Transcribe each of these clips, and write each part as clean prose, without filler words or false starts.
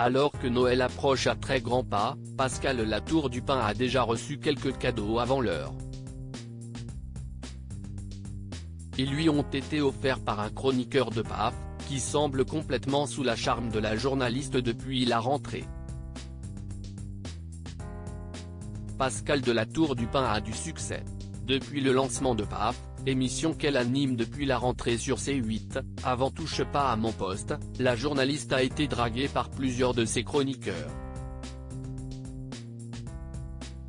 Alors que Noël approche à très grands pas, Pascal Latour du Pin a déjà reçu quelques cadeaux avant l'heure. Ils lui ont été offerts par un chroniqueur de PAF, qui semble complètement sous la charme de la journaliste depuis la rentrée. Pascal Latour du Pin a du succès. Depuis le lancement de PAF, émission qu'elle anime depuis la rentrée sur C8, avant Touche pas à mon poste, la journaliste a été draguée par plusieurs de ses chroniqueurs.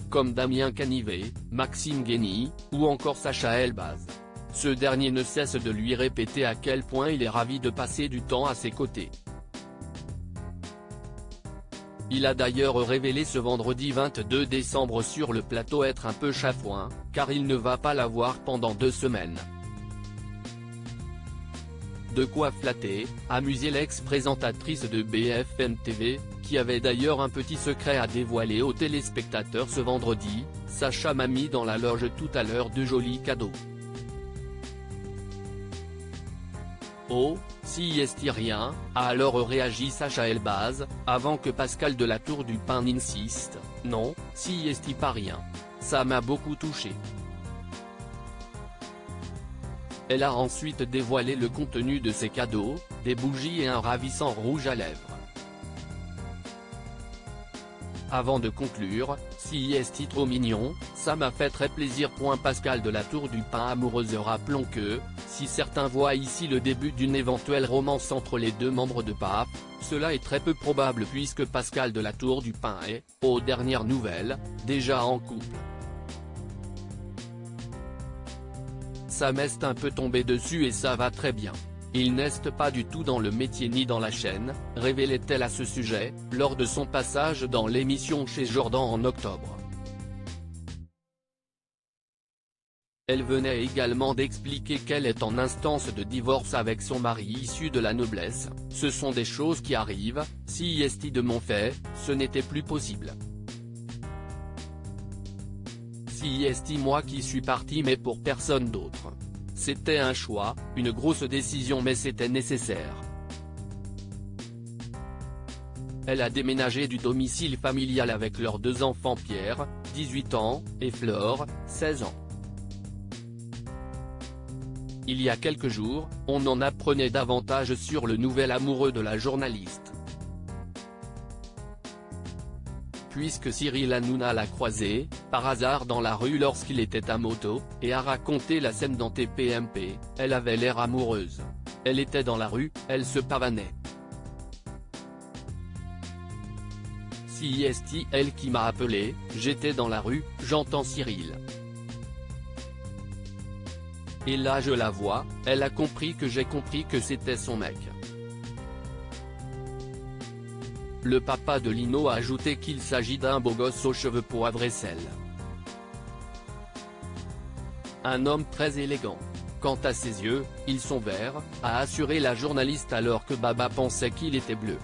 Comme Damien Canivet, Maxime Guény, ou encore Sacha Elbaz. Ce dernier ne cesse de lui répéter à quel point il est ravi de passer du temps à ses côtés. Il a d'ailleurs révélé ce vendredi 22 décembre sur le plateau être un peu chafouin, car il ne va pas la voir pendant 2 semaines. De quoi flatter, amuser l'ex-présentatrice de BFM TV, qui avait d'ailleurs un petit secret à dévoiler aux téléspectateurs ce vendredi. Sacha m'a mis dans la loge tout à l'heure de jolis cadeaux. Oh, si est rien, a alors réagi Sacha Elbaz, avant que Pascal Latour du Pin n'insiste, non, si est pas rien. Ça m'a beaucoup touché. Elle a ensuite dévoilé le contenu de ses cadeaux, des bougies et un ravissant rouge à lèvres. Avant de conclure, si est trop mignon, ça m'a fait très plaisir. Pascal Latour du Pin amoureuse. Rappelons que, si certains voient ici le début d'une éventuelle romance entre les deux membres de PAF, cela est très peu probable puisque Pascal Latour du Pin est, aux dernières nouvelles, déjà en couple. Ça m'est un peu tombé dessus et ça va très bien. Il n'est pas du tout dans le métier ni dans la chaîne, révélait-elle à ce sujet, lors de son passage dans l'émission chez Jordan en octobre. Elle venait également d'expliquer qu'elle est en instance de divorce avec son mari issu de la noblesse. Ce sont des choses qui arrivent, si est de mon fait, ce n'était plus possible. Si est moi qui suis parti mais pour personne d'autre. C'était un choix, une grosse décision mais c'était nécessaire. Elle a déménagé du domicile familial avec leurs 2 enfants Pierre, 18 ans, et Flore, 16 ans. Il y a quelques jours, on en apprenait davantage sur le nouvel amoureux de la journaliste. Puisque Cyril Hanouna l'a croisé, par hasard dans la rue lorsqu'il était à moto, et a raconté la scène dans TPMP, elle avait l'air amoureuse. Elle était dans la rue, elle se pavanait. Si est elle qui m'a appelé, j'étais dans la rue, j'entends Cyril. Et là je la vois, elle a compris que j'ai compris que c'était son mec. Le papa de Lino a ajouté qu'il s'agit d'un beau gosse aux cheveux poivre et sel. Un homme très élégant. Quant à ses yeux, ils sont verts, a assuré la journaliste alors que Baba pensait qu'il était bleu.